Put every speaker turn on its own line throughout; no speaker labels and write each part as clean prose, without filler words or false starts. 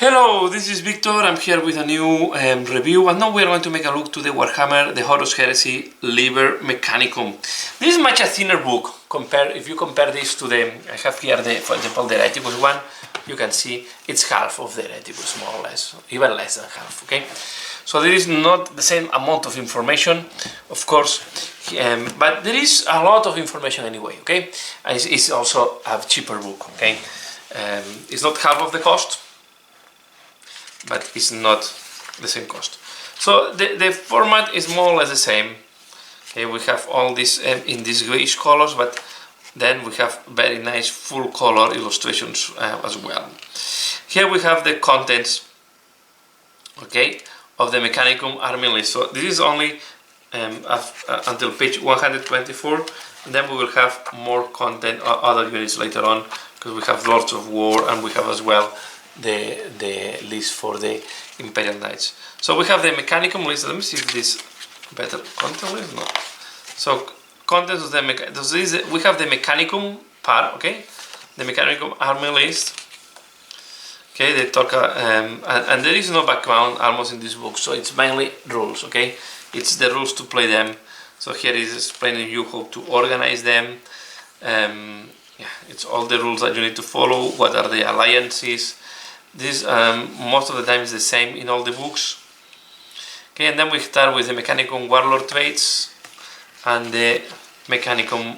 Hello, this is Victor. I'm here with a new review, and now we're going to make a look to the Warhammer, the Horus Heresy Liber Mechanicum. This is much a thinner book. If you compare this to the, I have here for example the Hereticus one, you can see it's half of the Hereticus, more or less, even less than half. Okay, so there is not the same amount of information, of course, but there is a lot of information anyway. Okay, and it's also a cheaper book. Okay, it's not half of the cost, but it's not the same cost. So the format is more or less the same. Okay, we have all this in these grayish colors, but then we have very nice full color illustrations as well. Here we have the contents, okay, of the Mechanicum army list. So this is only until page 124, and then we will have more content other units later on, because we have Lords of War, and we have as well the list for the Imperial Knights. So we have the Mechanicum list. Let me see if this better content list. No. So contents of the we have the Mechanicum part. Okay, the Mechanicum army list. Okay, they talk and there is no background almost in this book, so it's mainly rules. Okay, it's the rules to play them. So here is explaining you how to organize them. Yeah, it's all the rules that you need to follow. What are the alliances? This most of the time is the same in all the books. Okay, and then we start with the Mechanicum Warlord traits and the Mechanicum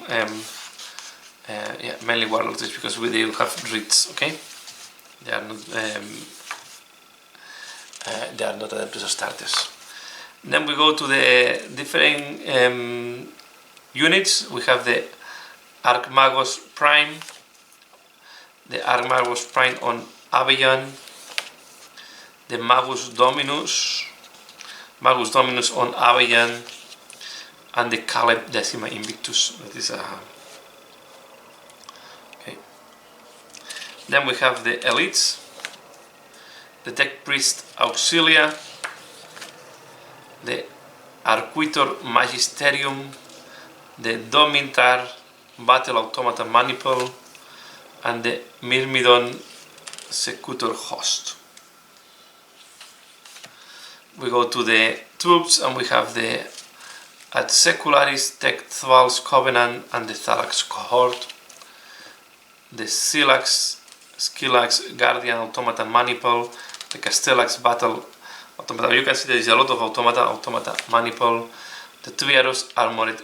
yeah, mainly Warlord traits, because they will have writs. Okay, they are not Adeptus Astartes. Then we go to the different units. We have the Archmagos Prime, the Archmagos Prime on Avellan, the Magus Dominus on Avellan, and the Caleb Decima Invictus. That is okay. Then we have the elites, the Tech Priest Auxilia, the Arquitor Magisterium, the Domintar Battle Automata Manipul, and the Myrmidon Secutor Host. We go to the troops, and we have the Ad Secularis Tech Thval's Covenant and the Thalax Cohort, the Skilax Guardian Automata Manipul, the Castellax Battle Automata. You can see there is a lot of automata Manipul, the Triaros Armored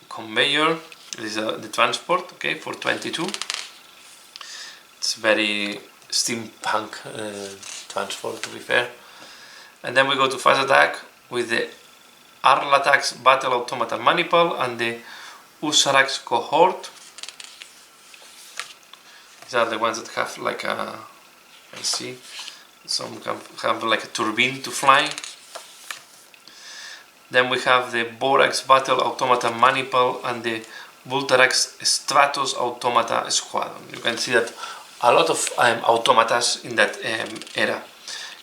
Conveyor. This is the transport, okay, for 22. It's very steampunk transport, to be fair. And then we go to fast attack with the Arlatax Battle Automata Manipul and the Usarax Cohort. These are the ones that have like a, let's see, some have like a turbine to fly. Then we have the Borax Battle Automata Manipul and the Vultarax Stratos Automata Squadron. You can see that a lot of automatas in that era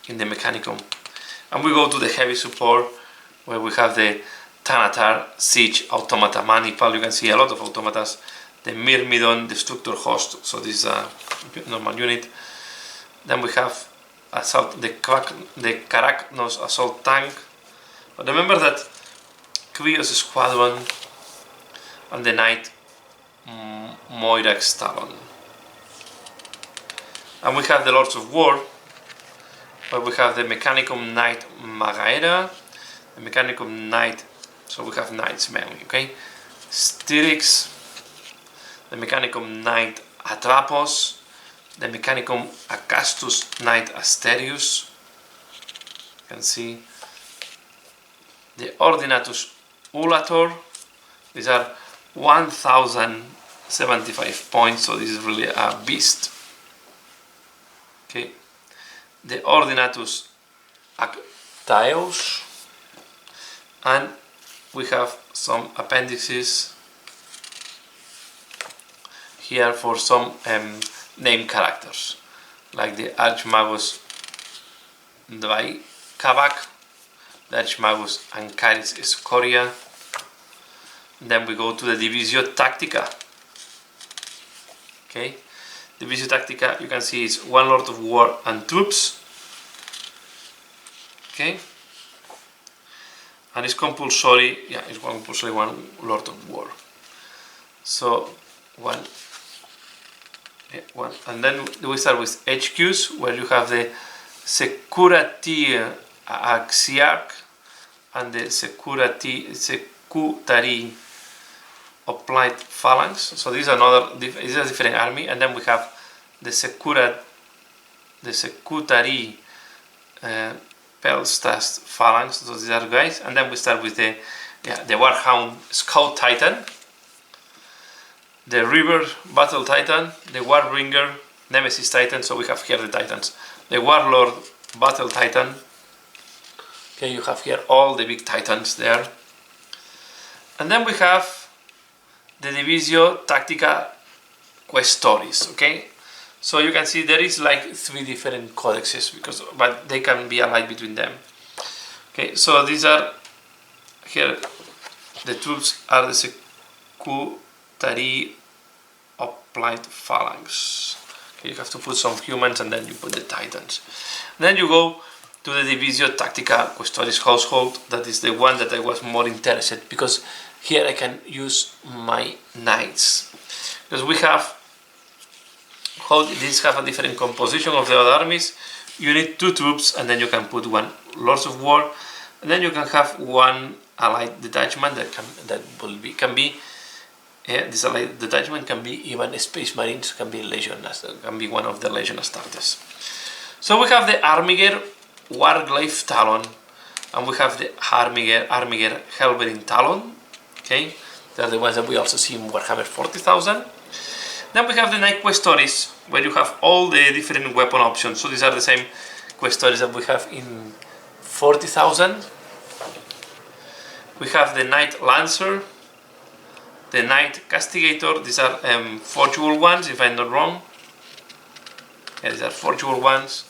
in the Mechanicum. And we go to the heavy support, where we have the Thanatar Siege Automata Manipul. You can see a lot of automatas. The Myrmidon Destructor Host, so this is a normal unit. Then we have assault, the Karaknos Assault Tank. But remember that Krios Squadron and the Knight Moirax Talon. And we have the Lords of War, where we have the Mechanicum Knight Magaera, the Mechanicum Knight, so we have knights mainly, okay? Styrix, the Mechanicum Knight Atrapos, the Mechanicum Acastus Knight Asterius, you can see, the Ordinatus Ulator. These are 1075 points, so this is really a beast. Okay, the Ordinatus Actaeus, and we have some appendices here for some name characters, like the Archmagus Dvaikavak, the Archmagus Ancaris Scoria. Then we go to the Divisio Tactica. Okay, Divisio Tactica, you can see is 1 Lord of War and troops. Okay, and it's compulsory, yeah, it's compulsory 1 Lord of War. So one, and then we start with HQs, where you have the Security Axiarch and the Secutari Applied Phalanx. So this is is a different army, and then we have the Secutari Pelstast Phalanx. So these are guys, and then we start with the Warhound Scout Titan, the River Battle Titan, the Warbringer Nemesis Titan. So we have here the Titans, the Warlord Battle Titan. Okay, you have here all the big Titans there, and then we have the Divisio Tactica Questoris. Okay, so you can see there is like 3 different codexes, but they can be allied between them. Okay, so these are here, the troops are the Secutari Applied Phalanx. Okay, you have to put some humans and then you put the Titans. And then you go to the Divisio Tactica Questoris household. That is the one that I was more interested, because here I can use my knights, because we have these have a different composition of the other armies. You need 2 troops, and then you can put 1 Lords of War, and then you can have 1 allied detachment that can be this allied detachment can be even Space Marines, can be Legion, can be one of the Legion Astartes. So we have the Armiger Warglaive Talon, and we have the Armiger Helverin Talon. Okay, they're the ones that we also see in Warhammer 40,000. Then we have the Knight Questoris, where you have all the different weapon options. So these are the same Questoris that we have in 40,000. We have the Knight Lancer, the Knight Castigator. These are forgeable ones, if I'm not wrong. Yeah, these are forgeable ones.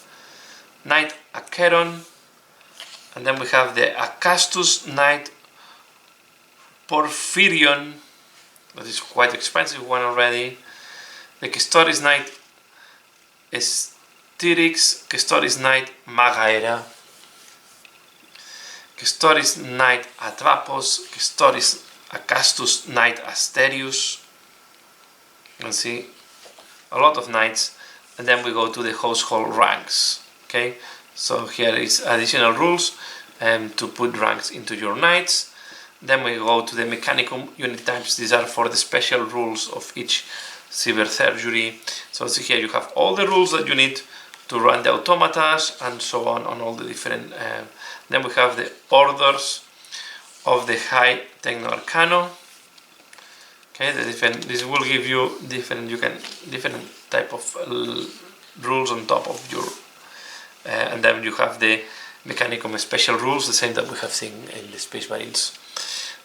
Knight Acheron, and then we have the Acastus Knight Porphyrion, that is quite expensive one already. The Questoris Knight Styrix, Questoris Knight Magaera, Questoris Knight Atrapos, Questoris Acastus Knight Asterius. You can see a lot of knights. And then we go to the household ranks. Okay, so here is additional rules to put ranks into your knights. Then we go to the Mechanicum unit types. These are for the special rules of each cyber surgery. So see here you have all the rules that you need to run the automatas and so on all the different. Then we have the orders of the High Techno Arcano. Okay, this will give you different type of rules on top of your, and then you have the Mechanicum special rules, the same that we have seen in the Space Marines.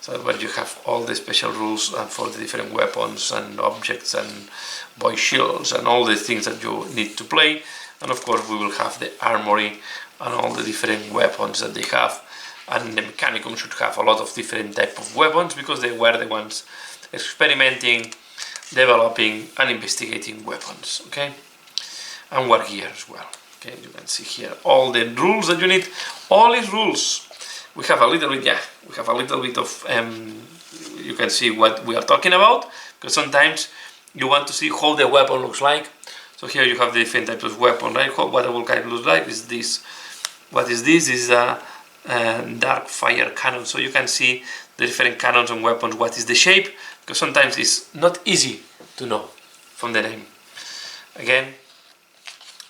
So where you have all the special rules for the different weapons and objects and boy shields and all the things that you need to play. And of course we will have the armory and all the different weapons that they have. And the Mechanicum should have a lot of different type of weapons, because they were the ones experimenting, developing and investigating weapons. Okay, and war gear as well. Okay, you can see here all the rules that you need. All these rules, we have a little bit, of, you can see what we are talking about, because sometimes you want to see how the weapon looks like. So here you have the different types of weapon, right? What a kind looks like is this. What is this? This is a dark fire cannon. So you can see the different cannons and weapons, what is the shape, because sometimes it's not easy to know from the name. Again,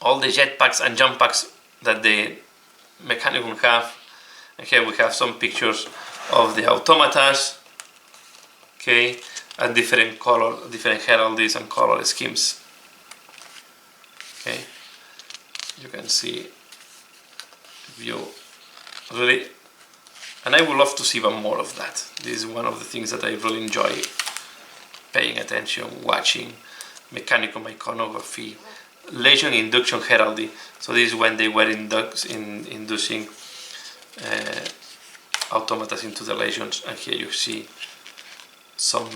all the jetpacks and jump packs that the Mechanicum have. And here we have some pictures of the automatas, okay, and different heraldies and color schemes. Okay, you can see view really, and I would love to see even more of that. This is one of the things that I really enjoy paying attention, watching. Mechanicum iconography, Legion induction heraldry. So this is when they were inducing automatas into the legions, and here you see some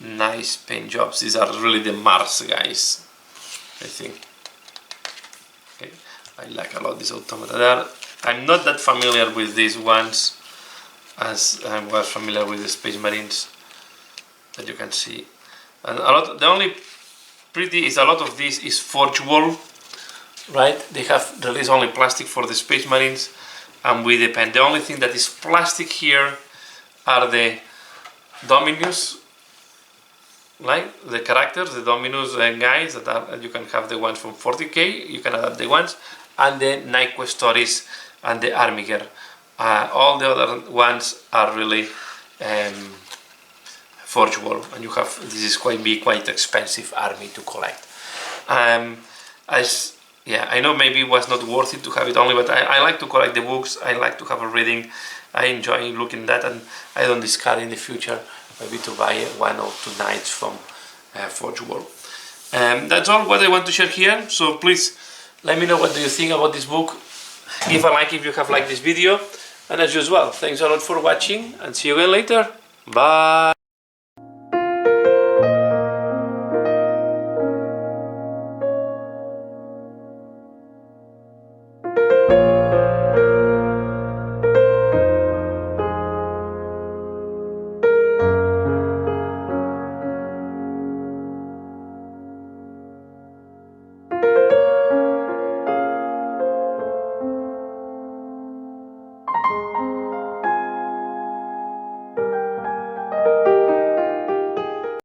nice paint jobs. These are really the Mars guys. I think. Okay. I like a lot these automata. I'm not that familiar with these ones as I was familiar with the Space Marines that you can see. And the only pretty is a lot of this is forgeable, right? They have released only plastic for the Space Marines, and we depend. The only thing that is plastic here are the Dominus, like the characters, the Dominus guys that are, you can have the ones from 40k, you can adapt the ones, and the Night Quest stories and the Armiger. All the other ones are really forgeable, and you have, this is quite expensive army to collect. Yeah, I know maybe it was not worth it to have it only, but I like to collect the books. I like to have a reading. I enjoy looking at that, and I don't discard in the future maybe to buy 1 or 2 knights from forgeable. That's all what I want to share here. So please let me know what do you think about this book. Give a like if you have liked this video, and as usual, thanks a lot for watching, and see you again later. Bye.